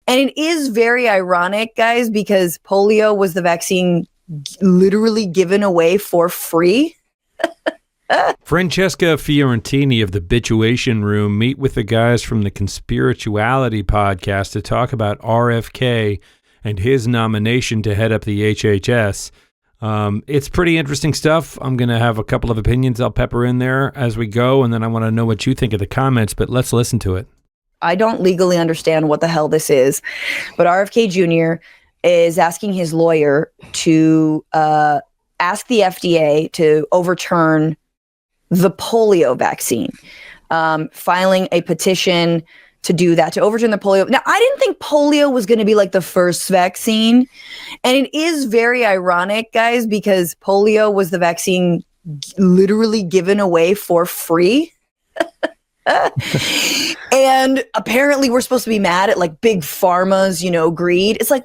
And it is very ironic, guys, because polio was the vaccine literally given away for free. Francesca Fiorentini of the Bitchuation Room meet with the guys from the Conspirituality podcast to talk about RFK and his nomination to head up the HHS. It's pretty interesting stuff. I'm going to have a couple of opinions I'll pepper in there as we go, and then I want to know what you think of the comments, but let's listen to it. I don't legally understand what the hell this is, but RFK Jr. is asking his lawyer to ask the FDA to overturn the polio vaccine, filing a petition to do that, to overturn the polio. Now, I didn't think polio was going to be like the first vaccine. And it is very ironic, guys, because polio was the vaccine literally given away for free. And apparently we're supposed to be mad at like big pharma's, greed. It's like,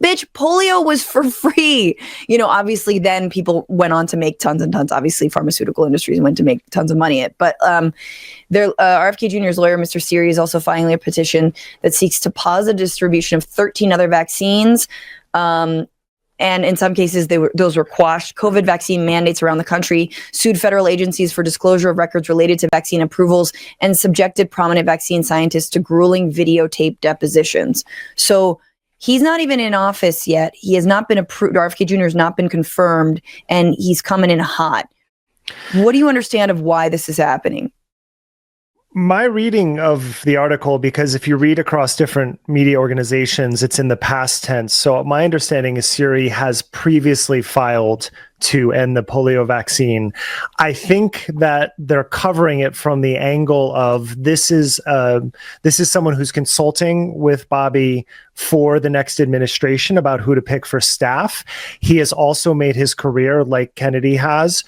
bitch, polio was for free. Obviously then people went on to make tons and tons. Obviously pharmaceutical industries went to make tons of money. But RFK Jr.'s lawyer, Mr. Siri, is also filing a petition that seeks to pause the distribution of 13 other vaccines. And in some cases, those were quashed. COVID vaccine mandates around the country, sued federal agencies for disclosure of records related to vaccine approvals, and subjected prominent vaccine scientists to grueling videotape depositions. So he's not even in office yet. He has not been approved. RFK Jr. has not been confirmed, and he's coming in hot. What do you understand of why this is happening? My reading of the article, because if you read across different media organizations, it's in the past tense. So my understanding is Siri has previously filed to end the polio vaccine. I think that they're covering it from the angle of this is someone who's consulting with Bobby for the next administration about who to pick for staff. He has also made his career, like Kennedy has,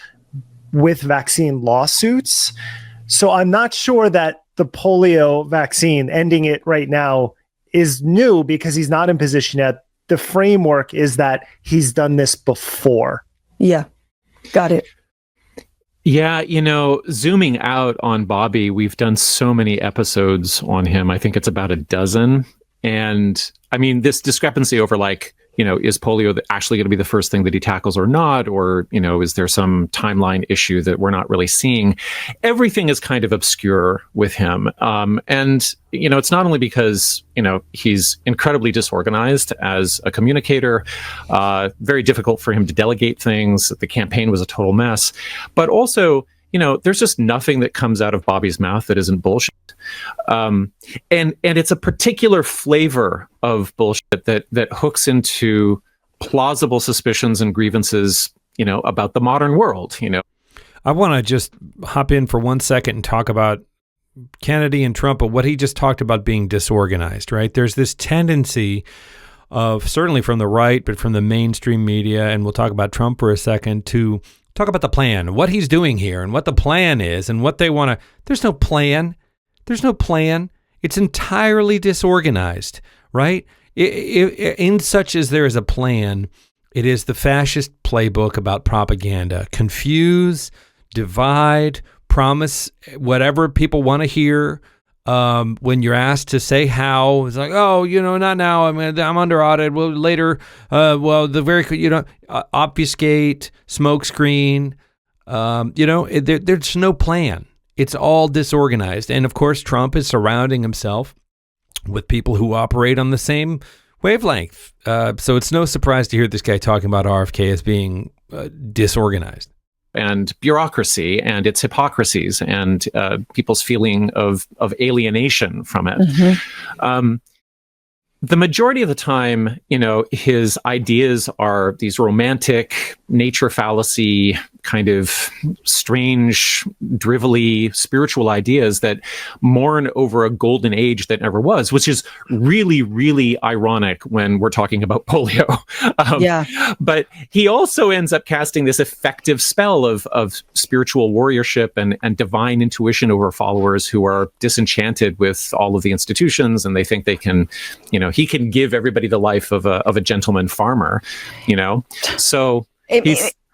with vaccine lawsuits. So I'm not sure that the polio vaccine, ending it right now, is new because he's not in position yet. The framework is that he's done this before. Yeah, got it. Yeah, zooming out on Bobby, we've done so many episodes on him. I think it's about a dozen. And I mean, this discrepancy over is polio actually going to be the first thing that he tackles or not? Or, is there some timeline issue that we're not really seeing? Everything is kind of obscure with him. And it's not only because, he's incredibly disorganized as a communicator, very difficult for him to delegate things. The campaign was a total mess, but also, there's just nothing that comes out of Bobby's mouth that isn't bullshit. And it's a particular flavor of bullshit that hooks into plausible suspicions and grievances, about the modern world, I want to just hop in for 1 second and talk about Kennedy and Trump, but what he just talked about being disorganized, right? There's this tendency of, certainly from the right, but from the mainstream media, and we'll talk about Trump for a second, to talk about the plan, what he's doing here and what the plan is and what they want to. There's no plan. There's no plan. It's entirely disorganized, right? In such as there is a plan, it is the fascist playbook about propaganda. Confuse, divide, promise whatever people want to hear. When you're asked to say how, it's like, oh, not now. I mean, I'm under audit. Well, later. Obfuscate, smokescreen. There's no plan. It's all disorganized. And of course, Trump is surrounding himself with people who operate on the same wavelength. So it's no surprise to hear this guy talking about RFK as being disorganized. And bureaucracy and its hypocrisies and people's feeling of alienation from it. Mm-hmm. The majority of the time, his ideas are these romantic, nature fallacy, kind of strange, drivelly, spiritual ideas that mourn over a golden age that never was, which is really, really ironic when we're talking about polio. But he also ends up casting this effective spell of spiritual warriorship and divine intuition over followers who are disenchanted with all of the institutions, and they think they can, he can give everybody the life of a gentleman farmer, So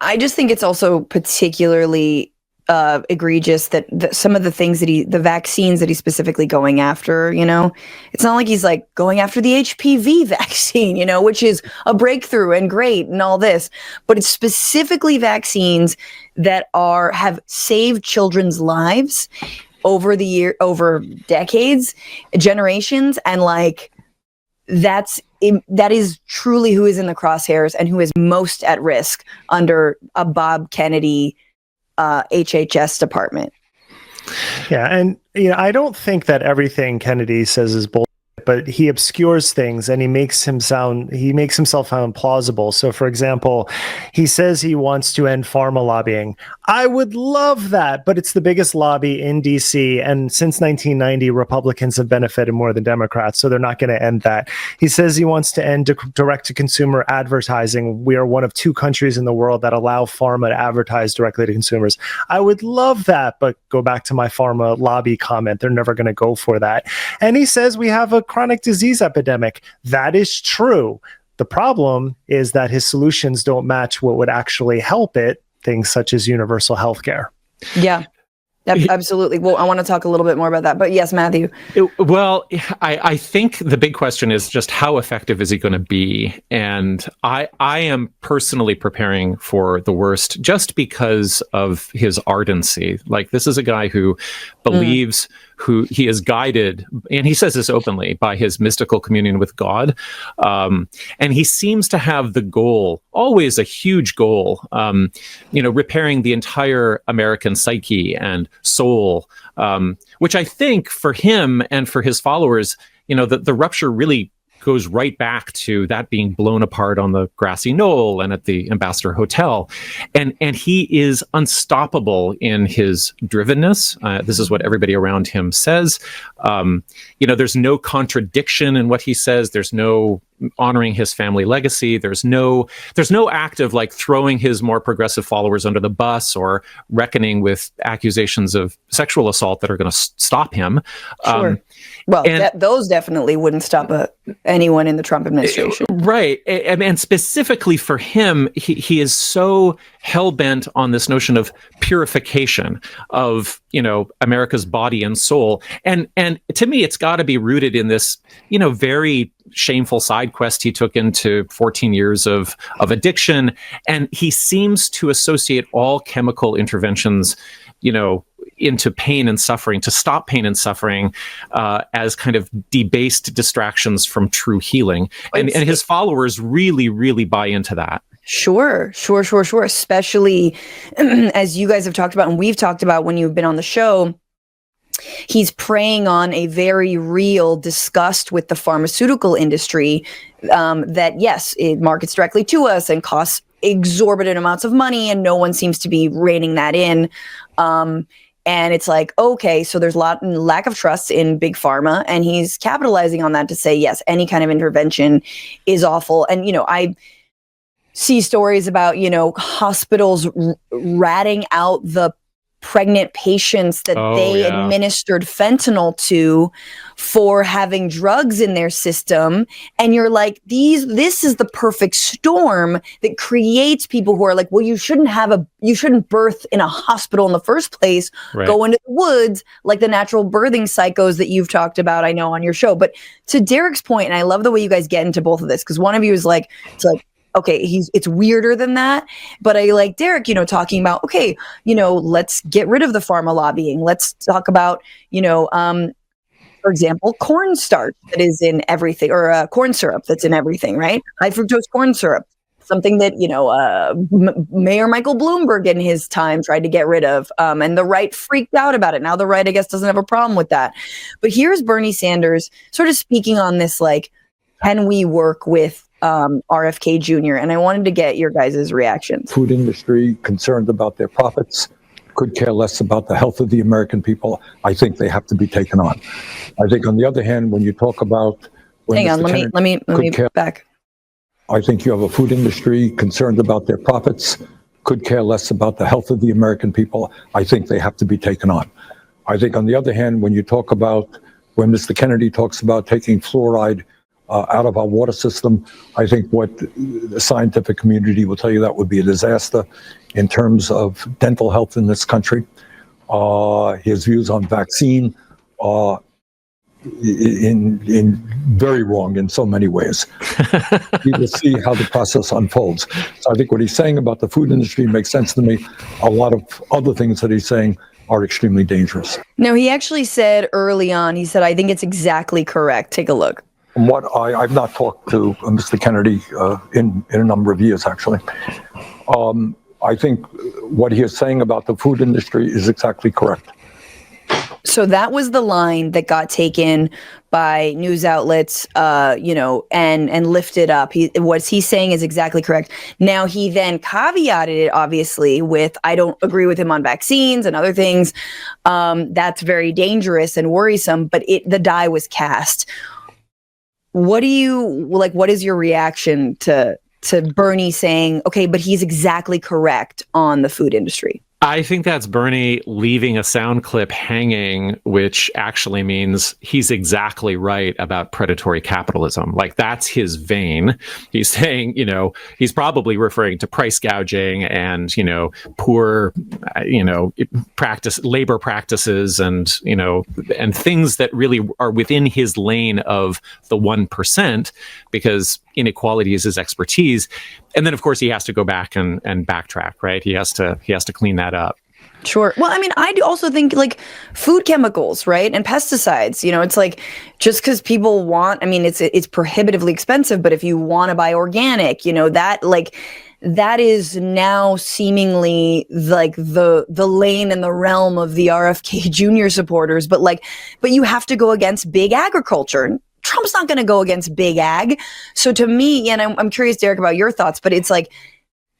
I just think it's also particularly egregious that some of the things that the vaccines that he's specifically going after, it's not like he's like going after the HPV vaccine, which is a breakthrough and great and all this, but it's specifically vaccines that have saved children's lives over decades, generations, and like that is truly who is in the crosshairs and who is most at risk under a Bob Kennedy HHS department. Yeah, and I don't think that everything Kennedy says is bullshit, but he obscures things and he makes himself sound plausible. So, for example, he says he wants to end pharma lobbying. I would love that, but it's the biggest lobby in DC, and since 1990, Republicans have benefited more than Democrats, so they're not going to end that. He says he wants to end direct-to-consumer advertising. We are one of 2 countries in the world that allow pharma to advertise directly to consumers. I would love that, but go back to my pharma lobby comment. They're never going to go for that. And he says we have a chronic disease epidemic. That is true. The problem is that his solutions don't match what would actually help it, things such as universal health care. Yeah, absolutely. Well, I want to talk a little bit more about that, but yes, Matthew. I think the big question is just how effective is he going to be? And I am personally preparing for the worst just because of his ardency. Like, this is a guy who believes who he is guided, and he says this openly, by his mystical communion with God. And he seems to have the goal, always a huge goal, repairing the entire American psyche and soul, which I think for him and for his followers, the rupture really goes right back to that being blown apart on the grassy knoll and at the Ambassador Hotel. And he is unstoppable in his drivenness. This is what everybody around him says. There's no contradiction in what he says. There's no honoring his family legacy. There's no act of like throwing his more progressive followers under the bus or reckoning with accusations of sexual assault that are going to stop him. Sure. Those definitely wouldn't stop anyone in the Trump administration. Right. And specifically for him, he is so hell-bent on this notion of purification of, America's body and soul. And to me, it's got to be rooted in this, very shameful side quest he took into 14 years of addiction. And he seems to associate all chemical interventions, into pain and suffering, to stop pain and suffering, as kind of debased distractions from true healing. And his followers really, really buy into that. Sure. Especially as you guys have talked about, and we've talked about when you've been on the show, he's preying on a very real disgust with the pharmaceutical industry, that yes, it markets directly to us and costs exorbitant amounts of money, and no one seems to be reining that in. And it's like, okay, so there's lack of trust in big pharma, and he's capitalizing on that to say, yes, any kind of intervention is awful. And, I see stories about, hospitals ratting out the pregnant patients that administered fentanyl to for having drugs in their system. And you're like, this is the perfect storm that creates people who are like, well, you shouldn't birth in a hospital in the first place. Right. Go into the woods, like the natural birthing psychos that you've talked about, I know, on your show. But to Derek's point, and I love the way you guys get into both of this, because one of you is like, okay, it's weirder than that. But I like Derek, talking about, okay, let's get rid of the pharma lobbying. Let's talk about, for example, cornstarch that is in everything, or corn syrup that's in everything, right? High fructose corn syrup, something that, Mayor Michael Bloomberg in his time tried to get rid of. And the right freaked out about it. Now the right, I guess, doesn't have a problem with that. But here's Bernie Sanders sort of speaking on this, like, can we work with RFK Jr.? And I wanted to get your guys' reactions. Food industry concerned about their profits, could care less about the health of the American people. I think they have to be taken on. I think, on the other hand, when you talk about, hang on, let me back. I think you have a food industry concerned about their profits, could care less about the health of the American people. I think they have to be taken on. I think, on the other hand, when you talk about, when Mr. Kennedy talks about taking fluoride out of our water system. I think what the scientific community will tell you, that would be a disaster in terms of dental health in this country. His views on vaccine are in very wrong in so many ways. We will see how the process unfolds. So I think what he's saying about the food industry makes sense to me. A lot of other things that he's saying are extremely dangerous. No, he actually said early on, he said, I think it's exactly correct. Take a look. From what I've not talked to Mr. Kennedy in a number of years, actually. I think what he is saying about the food industry is exactly correct. So that was the line that got taken by news outlets, and lifted up. What he's saying is exactly correct. Now, he then caveated it, obviously, with, I don't agree with him on vaccines and other things. That's very dangerous and worrisome, but the die was cast. What is your reaction to Bernie saying, okay, but he's exactly correct on the food industry? I think that's Bernie leaving a sound clip hanging, which actually means he's exactly right about predatory capitalism. Like, that's his vein. He's saying, he's probably referring to price gouging and, poor, labor practices and things that really are within his lane of the 1%, because inequality is his expertise. And then, of course, he has to go back and backtrack, right? He has to clean that up. Sure. Well, I mean, I do also think like food chemicals, right? And pesticides, it's like, just because people want, I mean, it's prohibitively expensive, but if you want to buy organic, that is now seemingly like the lane and the realm of the RFK Jr. supporters. But you have to go against big agriculture. Trump's not going to go against big ag. So to me, and I'm curious, Derek, about your thoughts, but it's like,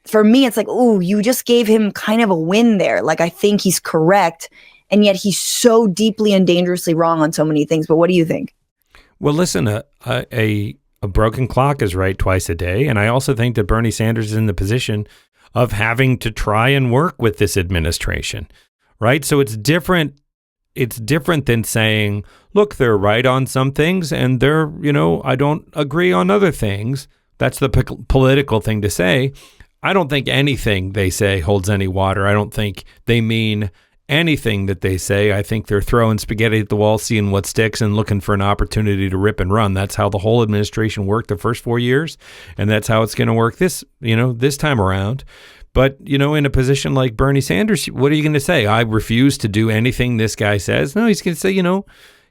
for me, it's like, ooh, you just gave him kind of a win there. Like, I think he's correct, and yet he's so deeply and dangerously wrong on so many things. But what do you think? Well, listen, a broken clock is right twice a day. And I also think that Bernie Sanders is in the position of having to try and work with this administration, right? So it's different. It's different than saying, look, they're right on some things and they're, I don't agree on other things. That's the political thing to say. I don't think anything they say holds any water. I don't think they mean anything that they say. I think they're throwing spaghetti at the wall, seeing what sticks and looking for an opportunity to rip and run. That's how the whole administration worked the first 4 years. And that's how it's going to work this time around. But, in a position like Bernie Sanders, what are you going to say? I refuse to do anything this guy says. No, he's going to say,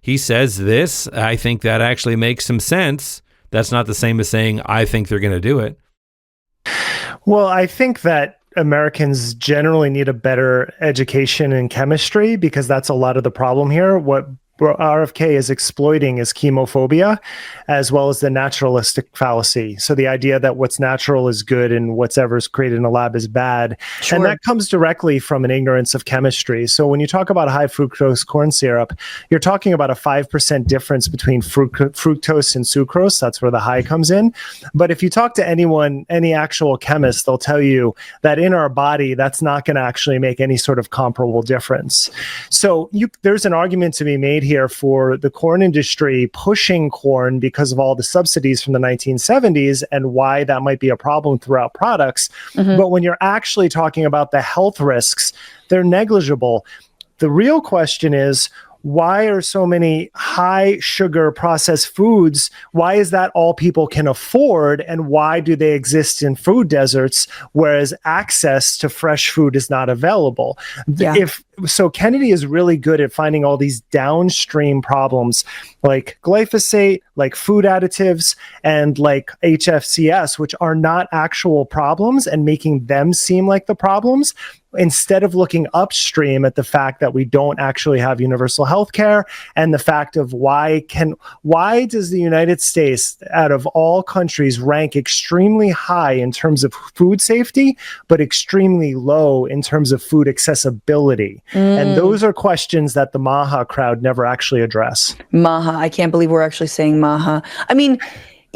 he says this. I think that actually makes some sense. That's not the same as saying, I think they're going to do it. Well, I think that Americans generally need a better education in chemistry, because that's a lot of the problem here. What RFK is exploiting is chemophobia, as well as the naturalistic fallacy. So the idea that what's natural is good and whatever's created in a lab is bad. Sure. And that comes directly from an ignorance of chemistry. So when you talk about high fructose corn syrup, you're talking about a 5% difference between fructose and sucrose. That's where the high comes in. But if you talk to anyone, any actual chemist, they'll tell you that in our body, that's not going to actually make any sort of comparable difference. So there's an argument to be made here for the corn industry pushing corn because of all the subsidies from the 1970s and why that might be a problem throughout products. Mm-hmm. But when you're actually talking about the health risks, they're negligible. The real question is, why are so many high sugar processed foods? Why is that all people can afford? And why do they exist in food deserts, whereas access to fresh food is not available? Yeah. So Kennedy is really good at finding all these downstream problems like glyphosate, like food additives, and like HFCS, which are not actual problems, and making them seem like the problems, instead of looking upstream at the fact that we don't actually have universal health care, and the fact of why does the United States, out of all countries, rank extremely high in terms of food safety, but extremely low in terms of food accessibility? And those are questions that the MAGA crowd never actually address. MAGA. I can't believe we're actually saying MAGA. I mean,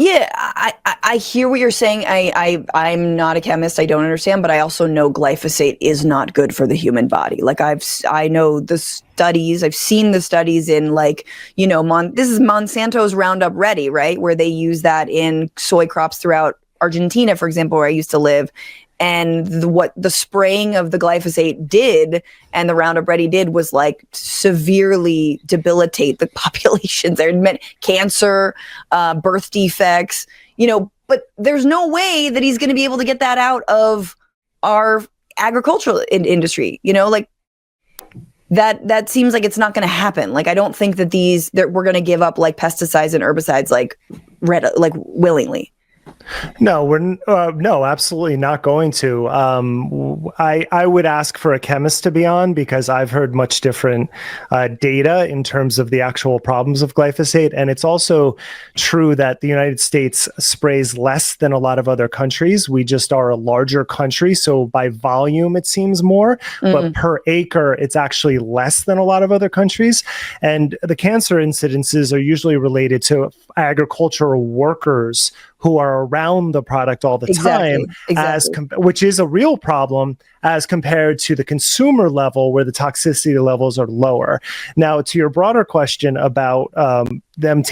Yeah, I hear what you're saying. I'm not a chemist. I don't understand, but I also know glyphosate is not good for the human body. Like I know the studies. I've seen the studies in like, this is Monsanto's Roundup Ready, right? Where they use that in soy crops throughout Argentina, for example, where I used to live. And what the spraying of the glyphosate did and the Roundup Ready did was like severely debilitate the populations. There meant cancer, birth defects, but there's no way that he's going to be able to get that out of our agricultural industry, like that seems like it's not going to happen. Like, I don't think that we're going to give up like pesticides and herbicides, like willingly. No, no, absolutely not going to. I would ask for a chemist to be on, because I've heard much different data in terms of the actual problems of glyphosate. And it's also true that the United States sprays less than a lot of other countries. We just are a larger country. So by volume, it seems more, but per acre, it's actually less than a lot of other countries. And the cancer incidences are usually related to agricultural workers who are around the product all the time, which is a real problem as compared to the consumer level, where the toxicity levels are lower. Now, to your broader question about them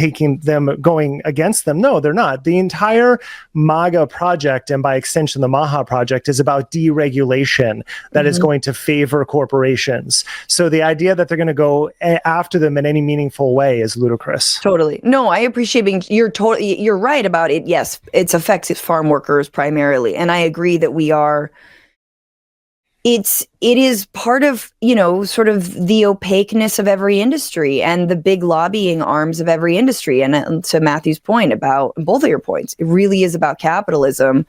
going against them, no, they're not. The entire MAGA project, and by extension the MAHA project, is about deregulation that is going to favor corporations. So the idea that they're going to go after them in any meaningful way is ludicrous. Totally. No, I appreciate you're right about it. Yes, it affects farm workers primarily. And I agree that it is part of, sort of the opaqueness of every industry and the big lobbying arms of every industry. And to Matthew's point about both of your points, it really is about capitalism.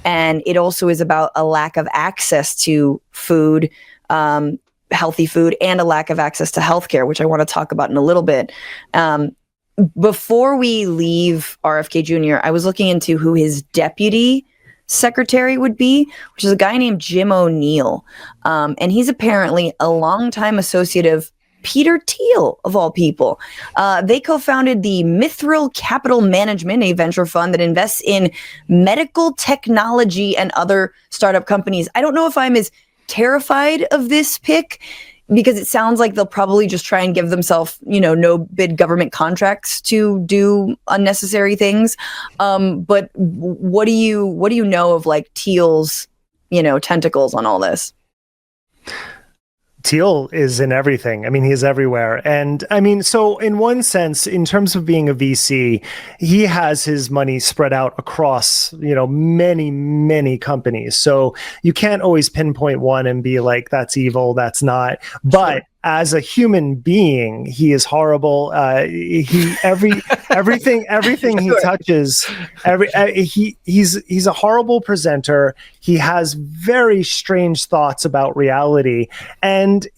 And it also is about a lack of access to food, healthy food, and a lack of access to healthcare, which I want to talk about in a little bit. Before we leave RFK Jr., I was looking into who his deputy secretary would be, which is a guy named Jim O'Neill. And he's apparently a longtime associate of Peter Thiel, of all people. They co-founded the Mithril Capital Management, a venture fund that invests in medical technology and other startup companies. I don't know if I'm as terrified of this pick, because it sounds like they'll probably just try and give themselves, no bid government contracts to do unnecessary things. But what do you know of like Thiel's, tentacles on all this? Thiel is in everything. I mean, he's everywhere. And I mean, so in one sense, in terms of being a VC, he has his money spread out across, many, many companies. So you can't always pinpoint one and be like, that's evil, that's not. But as a human being, he is horrible. Everything he touches, he's a horrible presenter. He has very strange thoughts about reality, and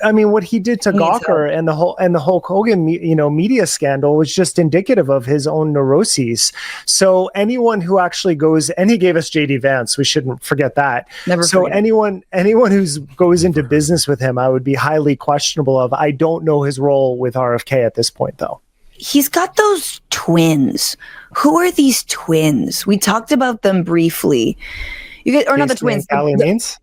what he did to Gawker and the Hulk Hogan, media scandal was just indicative of his own neuroses. So anyone who actually goes, and he gave us JD Vance, we shouldn't forget that. Anyone who goes into business with him, I would be highly questionable of. I don't know his role with RFK at this point, though. He's got those twins. Who are these twins? We talked about them briefly. Not the twins.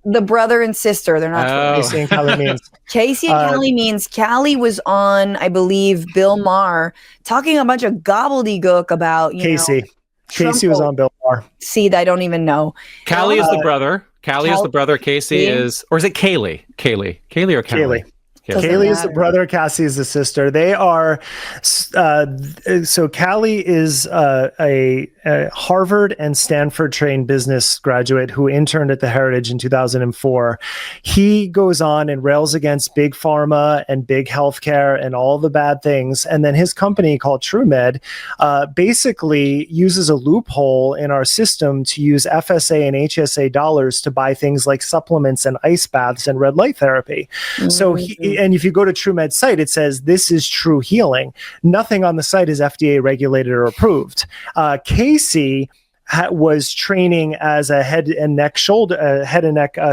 The brother and sister. They're not twins. Casey and Callie Means. Casey and Callie Means. Callie was on, I believe, Bill Maher, talking a bunch of gobbledygook about, Casey. Casey was on Bill Maher. See, I don't even know. Callie is the brother. Callie is the brother. Casey is, or is it Kaylee? Kaylee or Callie? Kaylee is the brother, Cassie is the sister. They are, so Callie is a Harvard and Stanford trained business graduate who interned at the Heritage in 2004. He goes on and rails against big pharma and big healthcare and all the bad things. And then his company called TrueMed basically uses a loophole in our system to use FSA and HSA dollars to buy things like supplements and ice baths and red light therapy. Mm-hmm. So and if you go to TrueMed's site, it says this is True Healing. Nothing on the site is FDA regulated or approved. Casey was training as a head and neck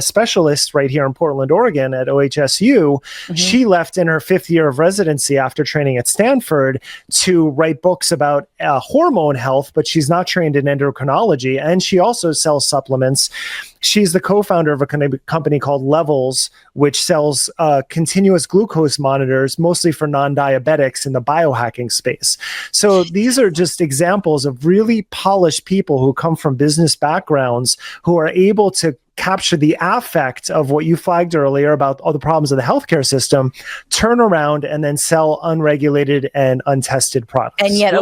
specialist right here in Portland, Oregon at OHSU. She left in her 5th year of residency after training at Stanford to write books about hormone health, but she's not trained in endocrinology, and she also sells supplements. She's the co-founder of a company called Levels, which sells continuous glucose monitors, mostly for non-diabetics in the biohacking space. So these are just examples of really polished people who come from business backgrounds who are able to capture the affect of what you flagged earlier about all the problems of the healthcare system, turn around and then sell unregulated and untested products. And yet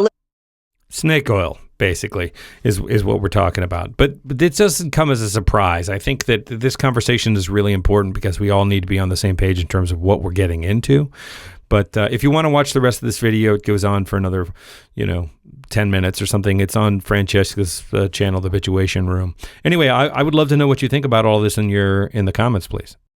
snake oil, basically, is what we're talking about. But it doesn't come as a surprise. I think that this conversation is really important because we all need to be on the same page in terms of what we're getting into. But if you want to watch the rest of this video, it goes on for another, 10 minutes or something. It's on Francesca's channel, The Bitchuation Room. Anyway, I would love to know what you think about all this in the comments, please.